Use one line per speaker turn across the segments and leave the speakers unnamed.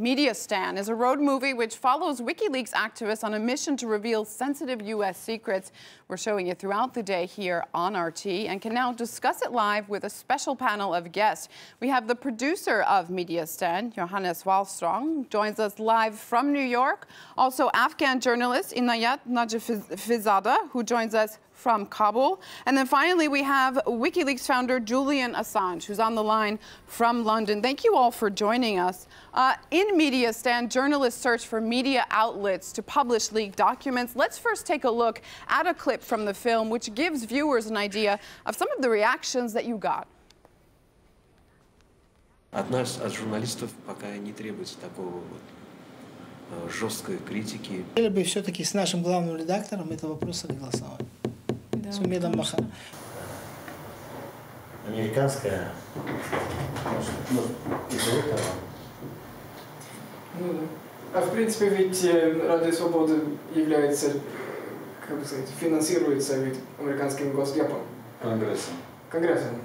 Mediastan is a road movie which follows WikiLeaks activists on a mission to reveal sensitive U.S. secrets. We're showing it throughout the day here on RT and can now discuss it live with a special panel of guests. We have the producer of Mediastan, Johannes Wahlstrom, joins us live from New York. Also, Afghan journalist Enayat Najafizada, who joins us from Kabul. And then finally, we have WikiLeaks founder Julian Assange, who's on the line from London. Thank you all for joining us. In Mediastan, journalists search for media outlets to publish leaked documents. Let's first take a look at a clip from the film, which gives viewers an idea of some of the reactions that you got.
От нас, от журналистов, пока не требуется такого жесткой критики.
Хотели бы все-таки с нашим главным редактором это вопрос согласовать. С Умедом Маханом.
Американская, может, из-за этого.
Ну да. А в принципе ведь Радио Свобода является, как бы сказать, финансируется ведь американским госдепом.
Конгрессом.
Конгрессом.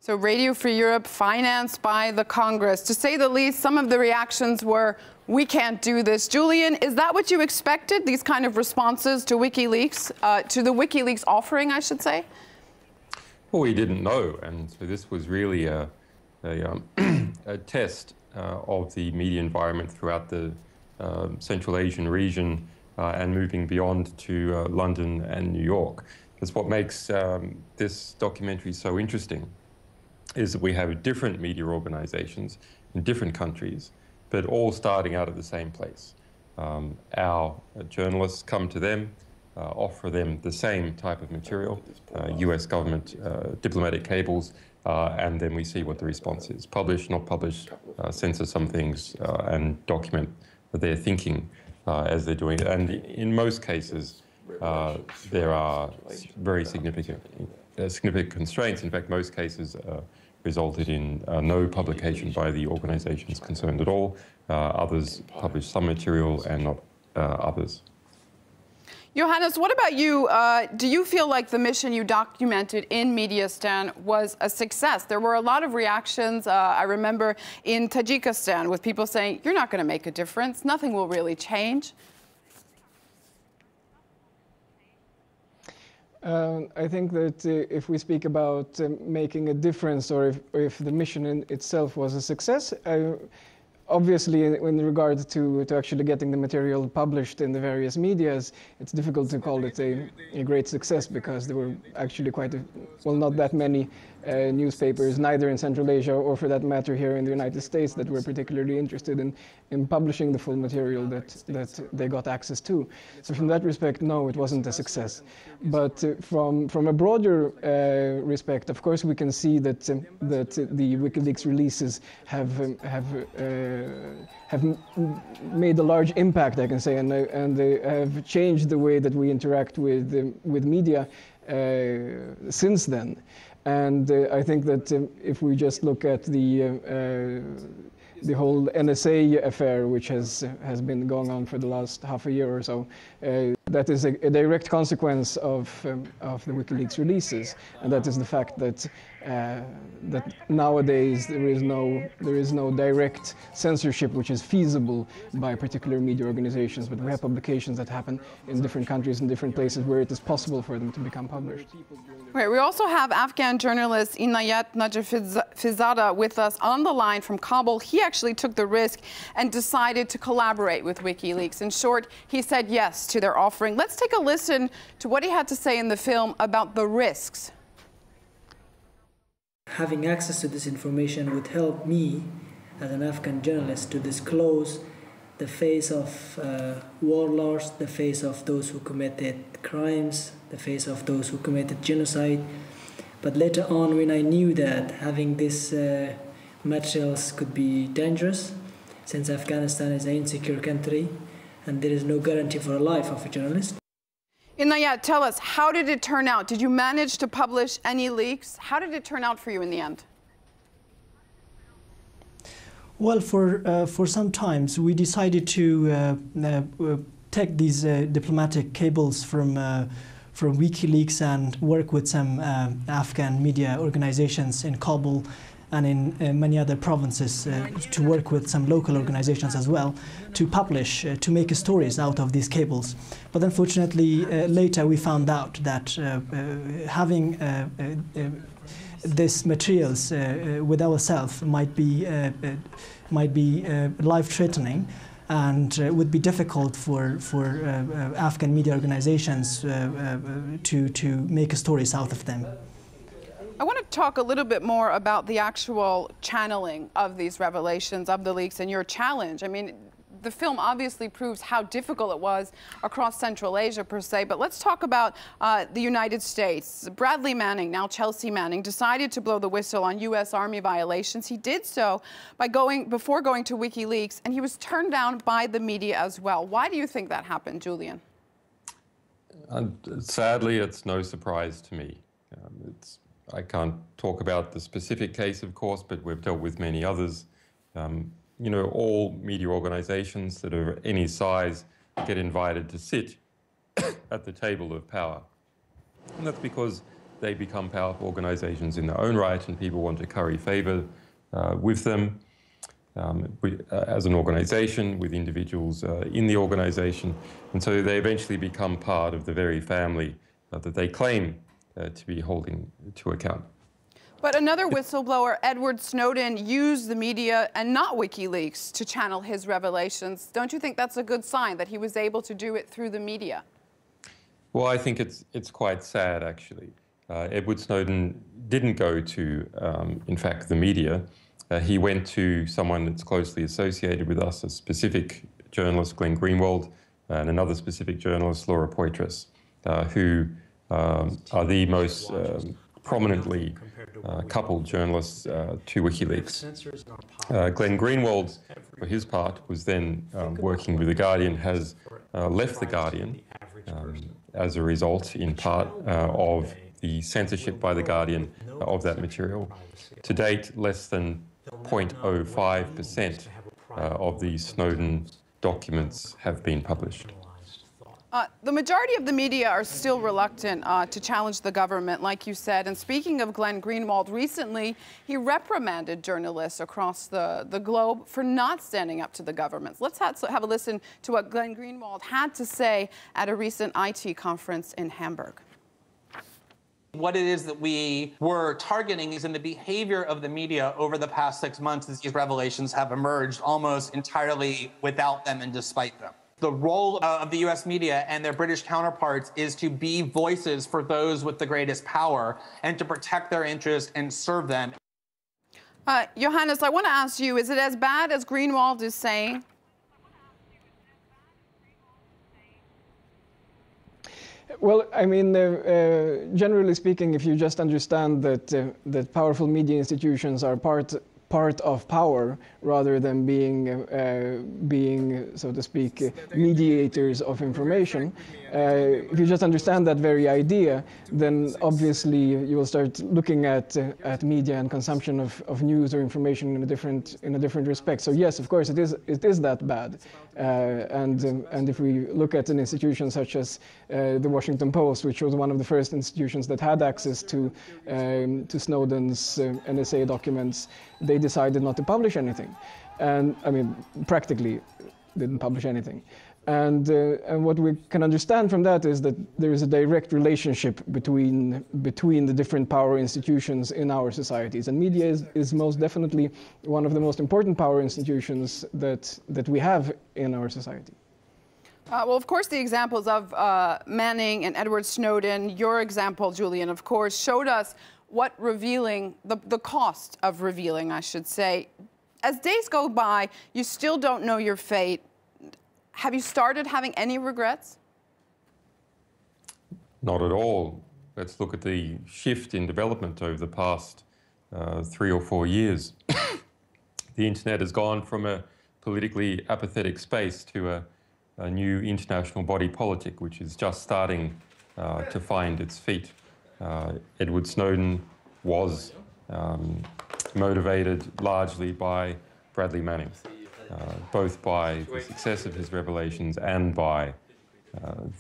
So Radio Free Europe, financed by the Congress. To say the least, some of the reactions were, we can't do this. Julian, is that what you expected, these kind of responses to WikiLeaks, to the WikiLeaks offering, I should say?
Well, we didn't know, and so this was really a test of the media environment throughout the Central Asian region and moving beyond to London and New York. That's what makes this documentary so interesting, is that we have different media organizations in different countries, but all starting out at the same place. Our journalists come to them, offer them the same type of material, US government diplomatic cables, and then we see what the response is. Publish, not publish, censor some things, and document their thinking as they're doing it. And in most cases, there are very significant constraints. In fact, most cases resulted in no publication by the organizations concerned at all. Others published some material and not others.
Johannes, what about you? Do you feel like the mission you documented in Mediastan was a success? There were a lot of reactions, I remember, in Tajikistan with people saying, you're not going to make a difference, nothing will really change.
I think that if we speak about making a difference, or if the mission in itself was a success, obviously in regard to actually getting the material published in the various medias, it's difficult to call it a great success, because there were actually not that many newspapers, neither in Central Asia or for that matter here in the United States, that were particularly interested in publishing the full material that they got access to. So from that respect, no, it wasn't a success. But from a broader respect, of course, we can see that the WikiLeaks releases have made a large impact, I can say, and they have changed the way that we interact with media since then. And I think that if we just look at the whole NSA affair, which has been going on for the last half a year or so, that is a direct consequence of the WikiLeaks releases, and that is the fact that that nowadays there is no direct censorship which is feasible by particular media organizations, but we have publications that happen in different countries and different places where it is possible for them to become published.
Right. We also have Afghan journalist Enayat Najafizada with us on the line from Kabul. He actually took the risk and decided to collaborate with WikiLeaks. In short, he said yes to their offering. Let's take a listen to what he had to say in the film about the risks.
Having access to this information would help me, as an Afghan journalist, to disclose the face of warlords, the face of those who committed crimes, the face of those who committed genocide. But later on, when I knew that having these materials could be dangerous, since Afghanistan is an insecure country and there is no guarantee for the life of a journalist.
Enayat, tell us, how did it turn out? Did you manage to publish any leaks? How did it turn out for you in the end?
Well, for some times we decided to take these diplomatic cables from WikiLeaks and work with some Afghan media organizations in Kabul and in many other provinces to work with some local organizations as well to publish, to make stories out of these cables. But unfortunately, later we found out that having these materials with ourselves might be life-threatening, and would be difficult for Afghan media organizations to make stories out of them.
I want to talk a little bit more about the actual channeling of these revelations, of the leaks, and your challenge. I mean, the film obviously proves how difficult it was across Central Asia, per se, but let's talk about the United States. Bradley Manning, now Chelsea Manning, decided to blow the whistle on U.S. Army violations. He did so before going to WikiLeaks, and he was turned down by the media as well. Why do you think that happened, Julian?
Sadly, it's no surprise to me. I can't talk about the specific case, of course, but we've dealt with many others. You know, all media organizations that are any size get invited to sit at the table of power. And that's because they become powerful organizations in their own right, and people want to curry favor with them as an organization, with individuals in the organization. And so they eventually become part of the very family that they claim to be holding to account.
But another whistleblower, Edward Snowden, used the media and not WikiLeaks to channel his revelations. Don't you think that's a good sign that he was able to do it through the media?
Well, I think it's quite sad, actually. Edward Snowden didn't go to, in fact, the media. He went to someone that's closely associated with us, a specific journalist, Glenn Greenwald, and another specific journalist, Laura Poitras, who are the most prominently coupled journalists to WikiLeaks. Glenn Greenwald, for his part, was then working with The Guardian, has left The Guardian as a result, in part, of the censorship by The Guardian of that material. To date, less than 0.05% of the Snowden documents have been published.
The majority of the media are still reluctant to challenge the government, like you said. And speaking of Glenn Greenwald, recently he reprimanded journalists across the globe for not standing up to the government. Let's have a listen to what Glenn Greenwald had to say at a recent IT conference in Hamburg.
What it is that we were targeting is in the behavior of the media over the past 6 months as these revelations have emerged almost entirely without them and despite them. The role of the U.S. media and their British counterparts is to be voices for those with the greatest power and to protect their interests and serve them.
Johannes, I want to ask you, is it as bad as Greenwald is saying?
Well, I mean, generally speaking, if you just understand that powerful media institutions are part of power rather than being, so to speak, mediators of information. If you just understand that very idea, then obviously you will start looking at media and consumption of news or information in a different respect. So yes, of course, it is that bad. And if we look at an institution such as the Washington Post, which was one of the first institutions that had access to Snowden's NSA documents, they decided not to publish anything, and I mean practically didn't publish anything. And what we can understand from that is that there is a direct relationship between the different power institutions in our societies, and media is most definitely one of the most important power institutions that we have in our society.
Well, of course, the examples of Manning and Edward Snowden, your example, Julian, of course, showed us what revealing, the cost of revealing, I should say. As days go by, you still don't know your fate. Have you started having any regrets?
Not at all. Let's look at the shift in development over the past 3 or 4 years. The internet has gone from a politically apathetic space to a new international body politic, which is just starting to find its feet. Edward Snowden was motivated largely by Bradley Manning, both by the success of his revelations and by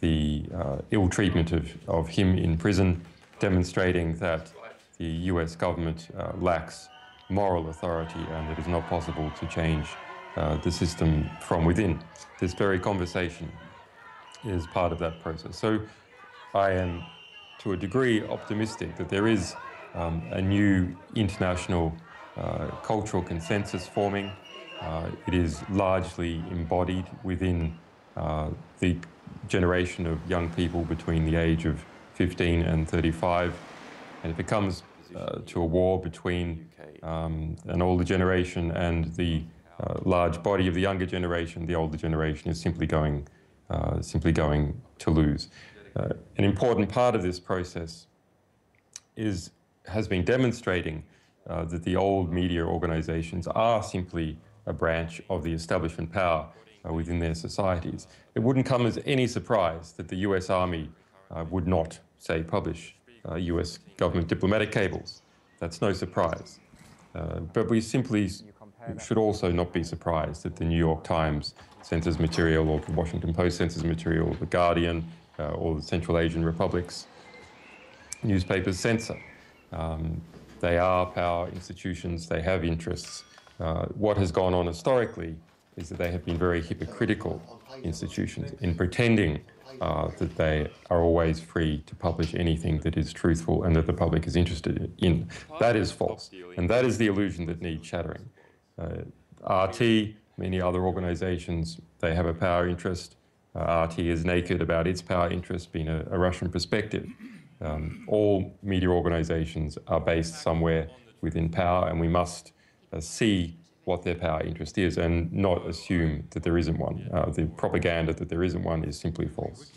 the ill treatment of him in prison, demonstrating that the US government lacks moral authority, and it is not possible to change the system from within. This very conversation is part of that process. So I am, to a degree, optimistic that there is a new international cultural consensus forming. It is largely embodied within the generation of young people between the age of 15 and 35, and it becomes to a war between an older generation and the large body of the younger generation. The older generation is simply going to lose. An important part of this process has been demonstrating that the old media organizations are simply a branch of the establishment power within their societies. It wouldn't come as any surprise that the US Army would not, say, publish US government diplomatic cables. That's no surprise. But we simply should also not be surprised that the New York Times censors material, or the Washington Post censors material, or the Guardian, or the Central Asian republics newspapers censor. They are power institutions, they have interests. What has gone on historically is that they have been very hypocritical institutions in pretending that they are always free to publish anything that is truthful and that the public is interested in. That is false, and that is the illusion that needs shattering. RT, many other organizations, they have a power interest. RT is naked about its power interest, being a Russian perspective. All media organizations are based somewhere within power, and we must see what their power interest is and not assume that there isn't one. The propaganda that there isn't one is simply false.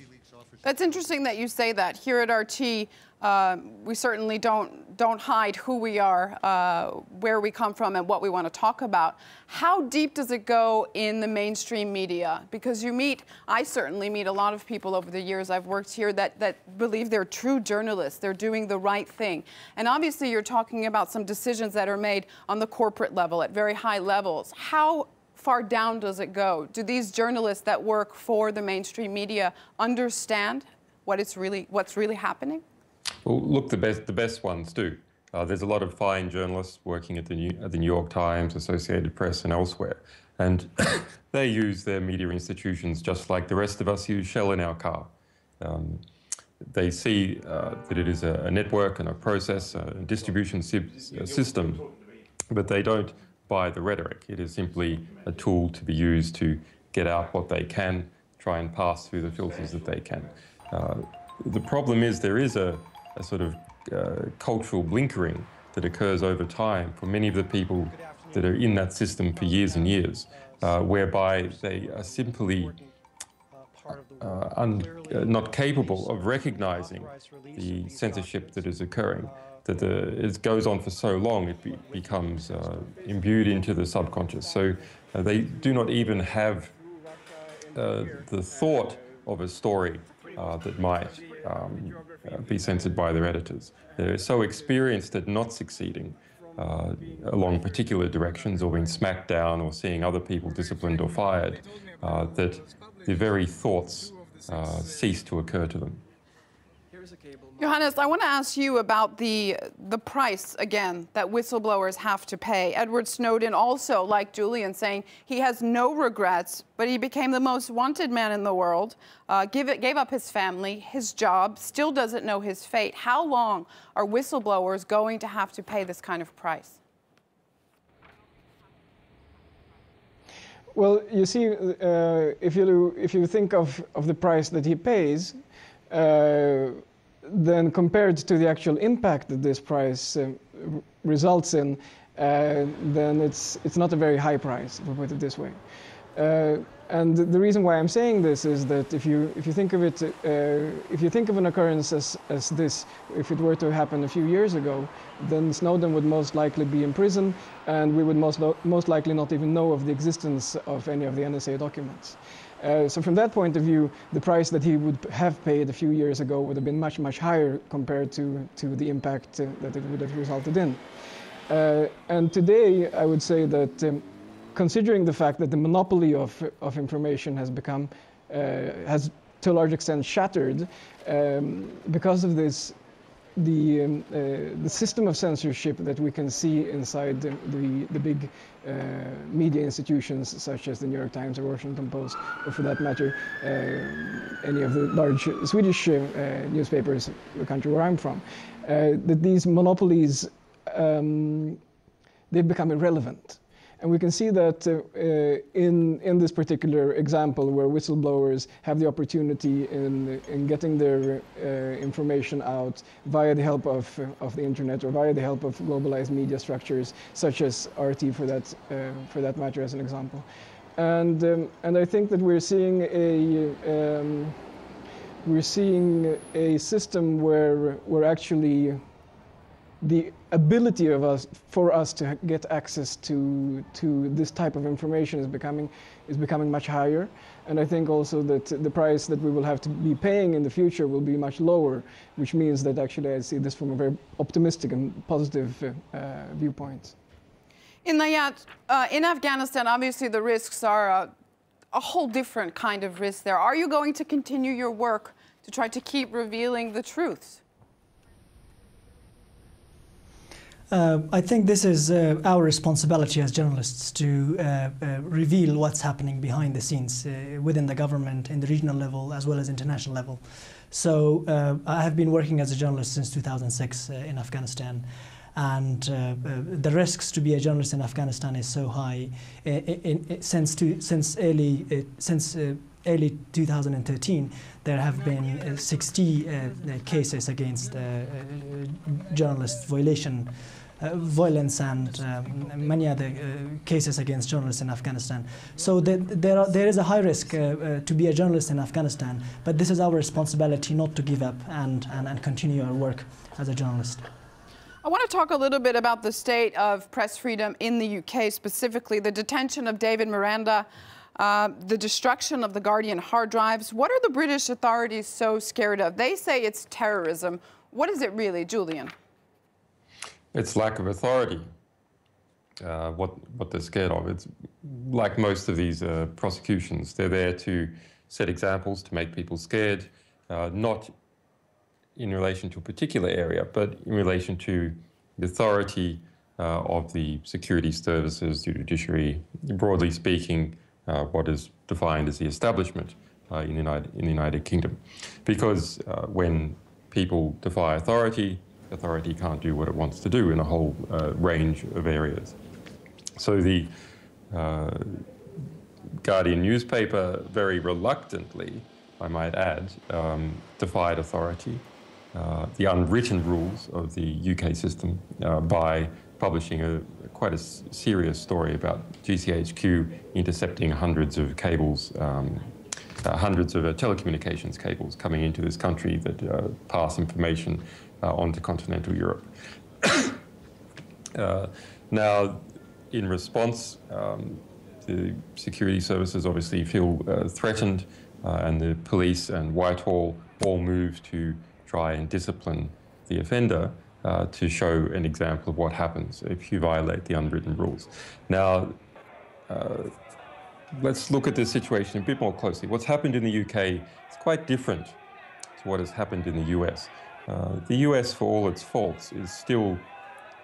That's interesting that you say that. Here at RT, we certainly don't hide who we are, where we come from, and what we want to talk about. How deep does it go in the mainstream media? Because I certainly meet a lot of people over the years I've worked here that believe they're true journalists, they're doing the right thing. And obviously you're talking about some decisions that are made on the corporate level, at very high levels. How far down does it go? Do these journalists that work for the mainstream media understand what's really happening?
Well, look, the best ones do. There's a lot of fine journalists working at the New York Times, Associated Press, and elsewhere, and they use their media institutions just like the rest of us use Shell in our car. They see that it is a network and a process, a distribution system, but they don't buy the rhetoric. It is simply a tool to be used to get out what they can, try and pass through the filters that they can. The problem is there is a sort of cultural blinkering that occurs over time for many of the people that are in that system for years and years, whereby they are simply not capable of recognizing the censorship that is occurring, that it goes on for so long it becomes imbued into the subconscious. So they do not even have the thought of a story that might be censored by their editors. They're so experienced at not succeeding along particular directions, or being smacked down, or seeing other people disciplined or fired, that the very thoughts cease to occur to them.
Johannes, I want to ask you about the price, again, that whistleblowers have to pay. Edward Snowden also, like Julian, saying he has no regrets, but he became the most wanted man in the world, gave up his family, his job, still doesn't know his fate. How long are whistleblowers going to have to pay this kind of price?
Well, you see, if you think of the price that he pays, then compared to the actual impact that this price results in, then it's not a very high price, if we put it this way. And the reason why I'm saying this is that if you think of it, if you think of an occurrence as this, if it were to happen a few years ago, then Snowden would most likely be in prison, and we would most likely not even know of the existence of any of the NSA documents. So from that point of view, the price that he would have paid a few years ago would have been much, much higher compared to the impact that it would have resulted in. And today, I would say that considering the fact that the monopoly of information has become, has to a large extent shattered, because of this, the system of censorship that we can see inside the big media institutions such as the New York Times or Washington Post, or for that matter, any of the large Swedish newspapers, the country where I'm from, that these monopolies, they've become irrelevant. And we can see that in this particular example, where whistleblowers have the opportunity in getting their information out via the help of the internet or via the help of globalized media structures, such as RT for that matter, as an example. And I think that we're seeing a system where actually the ability for us to get access to this type of information is becoming much higher, and I think also that the price that we will have to be paying in the future will be much lower, which means that actually I see this from a very optimistic and positive viewpoint.
Enayat, in Afghanistan, obviously the risks are a whole different kind of risk there. Are you going to continue your work to try to keep revealing the truths?
I think this is our responsibility as journalists to reveal what's happening behind the scenes within the government, in the regional level, as well as international level. So I have been working as a journalist since 2006 in Afghanistan, and the risks to be a journalist in Afghanistan is so high. Since early 2013, there have been 60 cases against journalists, violence and many other cases against journalists in Afghanistan. So there is a high risk to be a journalist in Afghanistan, but this is our responsibility not to give up and continue our work as a journalist.
I want to talk a little bit about the state of press freedom in the UK, specifically the detention of David Miranda, the destruction of the Guardian hard drives. What are the British authorities so scared of? They say it's terrorism. What is it really, Julian?
It's lack of authority, what they're scared of. It's like most of these prosecutions. They're there to set examples, to make people scared, not in relation to a particular area, but in relation to the authority of the security services, the judiciary, broadly speaking, what is defined as the establishment in the United Kingdom. Because when people defy authority can't do what it wants to do in a whole range of areas. So the Guardian newspaper, very reluctantly, I might add, defied authority, the unwritten rules of the UK system, by publishing quite a serious story about GCHQ intercepting hundreds of cables, hundreds of telecommunications cables coming into this country that pass information onto continental Europe. Now, in response, the security services obviously feel threatened, and the police and Whitehall all move to try and discipline the offender to show an example of what happens if you violate the unwritten rules. Now, let's look at this situation a bit more closely. What's happened in the UK is quite different to what has happened in the US. The US, for all its faults, is still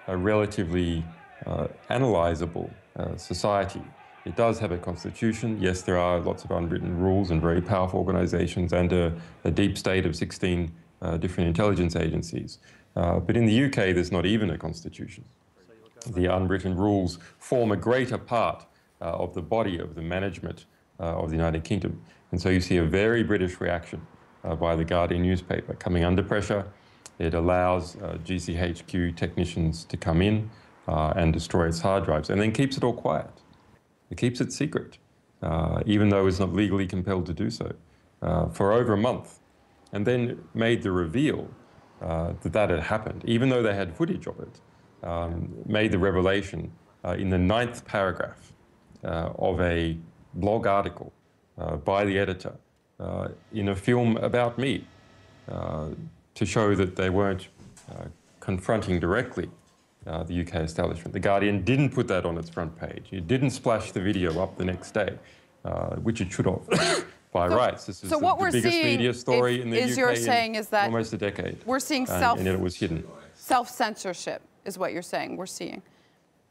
a relatively analyzable society. It does have a constitution. Yes, there are lots of unwritten rules and very powerful organizations and a deep state of 16 different intelligence agencies. But in the UK, there's not even a constitution. The unwritten rules form a greater part of the body of the management of the United Kingdom. And so you see a very British reaction by the Guardian newspaper coming under pressure. It allows GCHQ technicians to come in and destroy its hard drives, and then keeps it all quiet. It keeps it secret, even though it's not legally compelled to do so, for over a month, and then made the reveal that had happened, even though they had footage of it, made the revelation in the 9th paragraph of a blog article by the editor in a film about me, to show that they weren't confronting directly the UK establishment. The Guardian didn't put that on its front page. It didn't splash the video up the next day, which it should have, by rights. This is
so what
the
we're
biggest
seeing
media story in the UK
you're saying is that
almost a decade.
We're seeing
and yet it was hidden.
self-censorship is what you're saying we're seeing.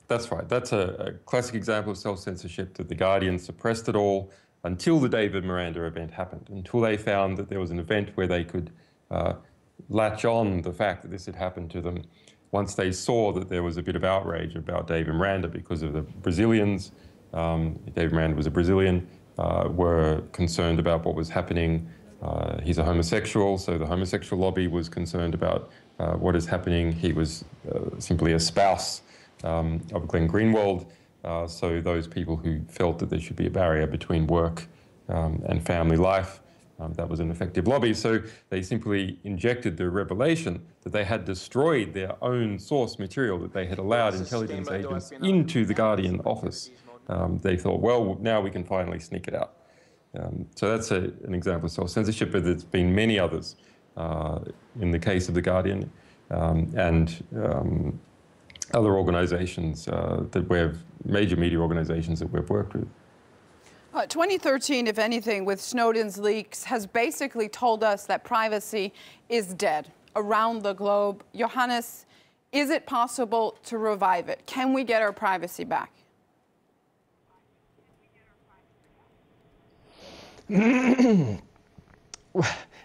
That's right. That's a classic example of self-censorship, that the Guardian suppressed it all until the David Miranda event happened, until they found that there was an event where they could latch on the fact that this had happened to them. Once they saw that there was a bit of outrage about David Miranda because of the Brazilians, David Miranda was a Brazilian, were concerned about what was happening. He's a homosexual, so the homosexual lobby was concerned about what is happening. He was simply a spouse of Glenn Greenwald, so those people who felt that there should be a barrier between work and family life, that was an effective lobby. So they simply injected the revelation that they had destroyed their own source material, that they had allowed intelligence agents into the Guardian office. They thought, well, now we can finally sneak it out. So that's an example of self-censorship, but there's been many others in the case of the Guardian and other organizations major media organizations that we've worked with.
2013, if anything, with Snowden's leaks, has basically told us that privacy is dead around the globe. Johannes, is it possible to revive it? Can we get our privacy back?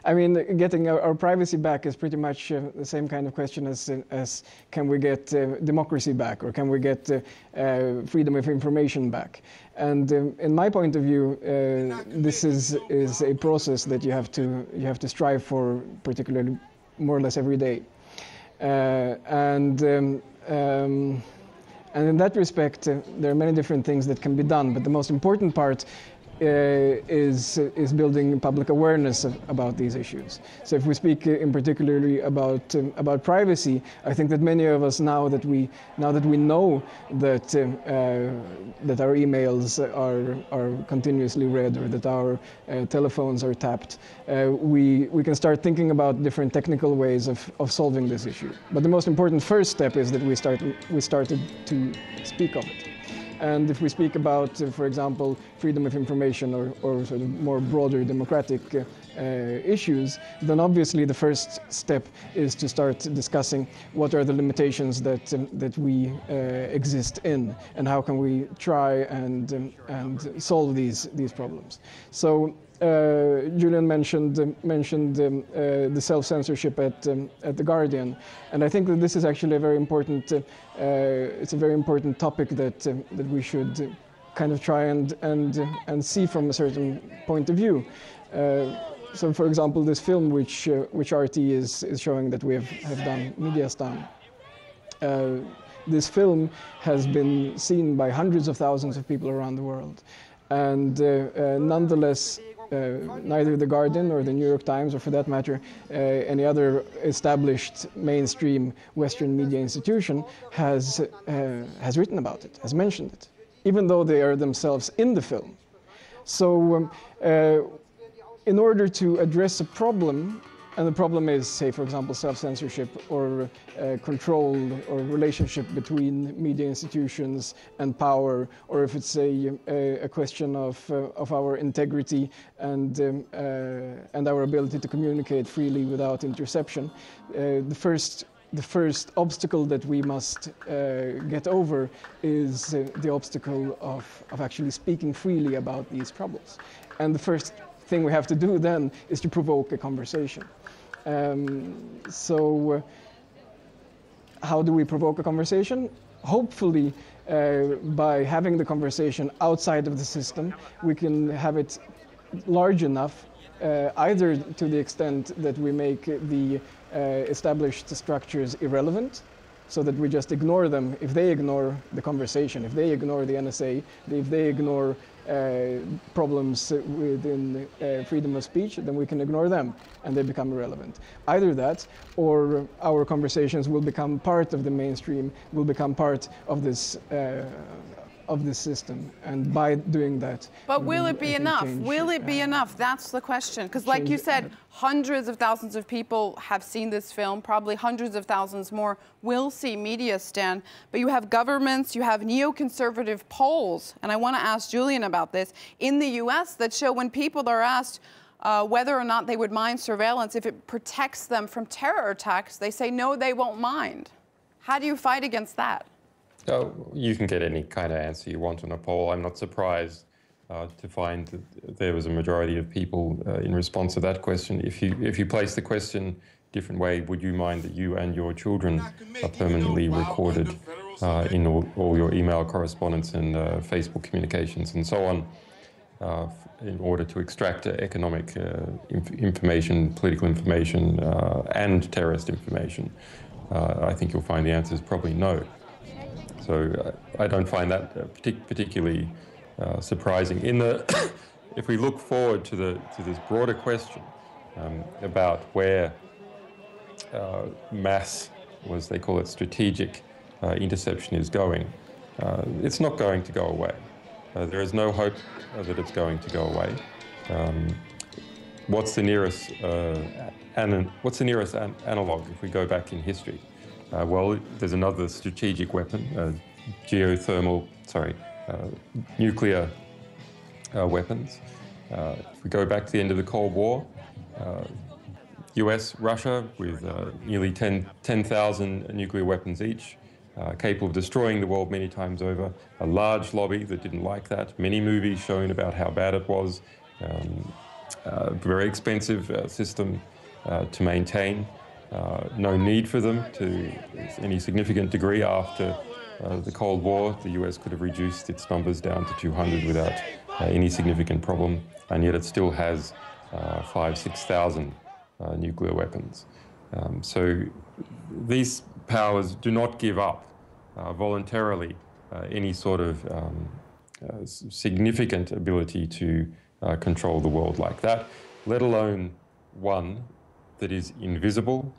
I mean, getting our privacy back is pretty much the same kind of question as can we get democracy back, or can we get freedom of information back? And in my point of view, this is a process that you have to strive for, particularly more or less every day. And in that respect, there are many different things that can be done, but the most important part is building public awareness about these issues. So if we speak in particularly about privacy, I think that many of us, now that we know that that our emails are continuously read, or that our telephones are tapped, we can start thinking about different technical ways of solving this issue. But the most important first step is that we started to speak of it. And if we speak about, for example, freedom of information or sort of more broader democratic issues, then obviously the first step is to start discussing what are the limitations that we exist in, and how can we try and solve these problems. So Julian mentioned the self-censorship at the Guardian, and I think that this is actually a very important it's a very important topic that we should kind of try and see from a certain point of view. So, for example, this film which RT is showing that we have done, Mediastan. This film has been seen by hundreds of thousands of people around the world, and nonetheless, neither The Guardian or the New York Times, or for that matter, any other established mainstream Western media institution has written about it, has mentioned it, even though they are themselves in the film. So in order to address a problem, and the problem is, say, for example, self-censorship or control or relationship between media institutions and power, or if it's a question of our integrity and our ability to communicate freely without interception, the first obstacle that we must get over is the obstacle of actually speaking freely about these troubles. And the first thing we have to do then is to provoke a conversation. So how do we provoke a conversation? Hopefully, by having the conversation outside of the system, we can have it large enough, either to the extent that we make the established structures irrelevant, so that we just ignore them. If they ignore the conversation, if they ignore the NSA, if they ignore problems within freedom of speech, then we can ignore them and they become irrelevant. Either that, or our conversations will become part of the mainstream, will become part of this of the system, and by doing that.
But will it be enough? Will it be enough? That's the question. Because like you said, hundreds of thousands of people have seen this film, probably hundreds of thousands more will see Mediastan. But you have governments, you have neoconservative polls, and I want to ask Julian about this, in the US that show when people are asked whether or not they would mind surveillance if it protects them from terror attacks, they say no, they won't mind. How do you fight against that?
Oh, you can get any kind of answer you want on a poll. I'm not surprised to find that there was a majority of people in response to that question. If you place the question a different way, would you mind that you and your children are permanently recorded in all your email correspondence and Facebook communications and so on in order to extract economic information, political information, and terrorist information? I think you'll find the answer is probably no. So I don't find that particularly surprising. If we look forward to this broader question about where mass, or as they call it, strategic interception is going, it's not going to go away. There is no hope that it's going to go away. What's the nearest analog if we go back in history? Well, there's another strategic weapon, nuclear weapons. If we go back to the end of the Cold War, US, Russia, with nearly 10,000 nuclear weapons each, capable of destroying the world many times over, a large lobby that didn't like that, many movies showing about how bad it was, a very expensive system to maintain. No need for them to any significant degree after the Cold War. The US could have reduced its numbers down to 200 without any significant problem, and yet it still has 5,000-6,000 nuclear weapons. So these powers do not give up voluntarily any sort of significant ability to control the world like that, let alone one that is invisible,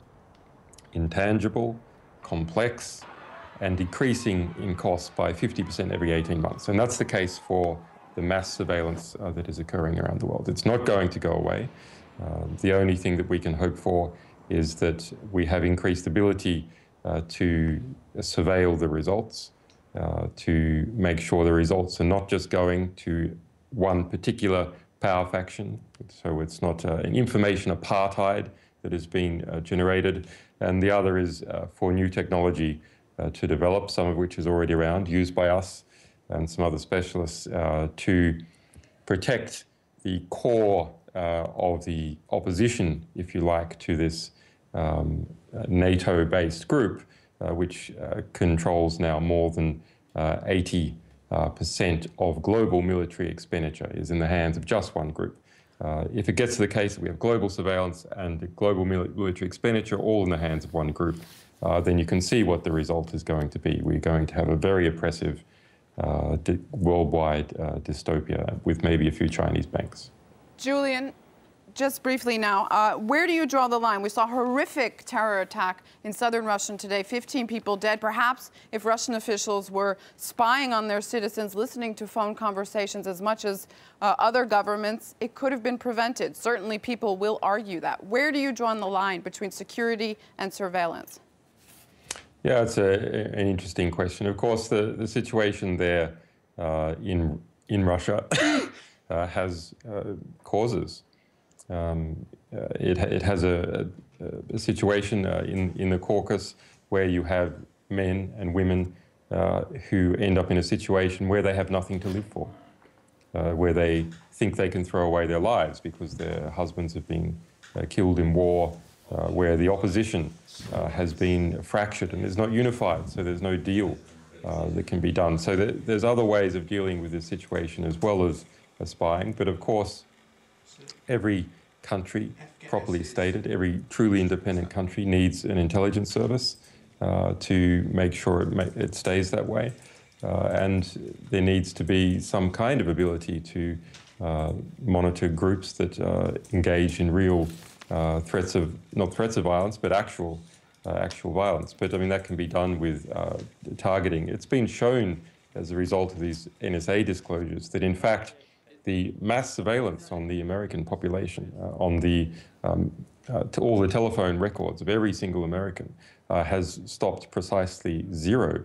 intangible, complex, and decreasing in cost by 50% every 18 months. And that's the case for the mass surveillance that is occurring around the world. It's not going to go away. The only thing that we can hope for is that we have increased ability to surveil the results, to make sure the results are not just going to one particular power faction. So it's not an information apartheid that has been generated, and the other is for new technology to develop, some of which is already around, used by us and some other specialists to protect the core of the opposition, if you like, to this NATO-based group, which controls now more than 80% of global military expenditure is in the hands of just one group. If it gets to the case that we have global surveillance and global military expenditure all in the hands of one group, then you can see what the result is going to be. We're going to have a very oppressive worldwide dystopia with maybe a few Chinese banks.
Julian, just briefly now, where do you draw the line? We saw a horrific terror attack in southern Russia today, 15 people dead. Perhaps if Russian officials were spying on their citizens, listening to phone conversations as much as other governments, it could have been prevented. Certainly people will argue that. Where do you draw the line between security and surveillance?
Yeah, it's an interesting question. Of course, the situation there in Russia has causes. It has a situation in the Caucasus where you have men and women who end up in a situation where they have nothing to live for, where they think they can throw away their lives because their husbands have been killed in war, where the opposition has been fractured and is not unified, so there's no deal that can be done. So there's other ways of dealing with this situation as well as spying, but of course every country, properly stated, every truly independent country needs an intelligence service to make sure it stays that way. And there needs to be some kind of ability to monitor groups that engage in real not threats of violence, but actual violence. But I mean, that can be done with targeting. It's been shown as a result of these NSA disclosures that, in fact, the mass surveillance on the American population, on the to all the telephone records of every single American, has stopped precisely 0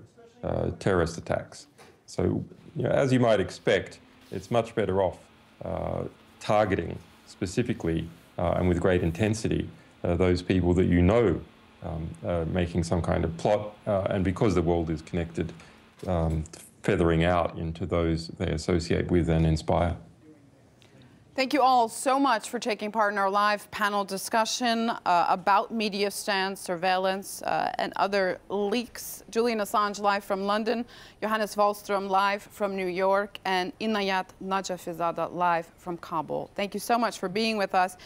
terrorist attacks. So, as you might expect, it's much better off targeting specifically and with great intensity those people that you know making some kind of plot, and because the world is connected, feathering out into those they associate with and inspire.
Thank you all so much for taking part in our live panel discussion about Mediastan surveillance and other leaks. Julian Assange live from London, Johannes Wahlstrom live from New York, and Enayat Najafizada live from Kabul. Thank you so much for being with us.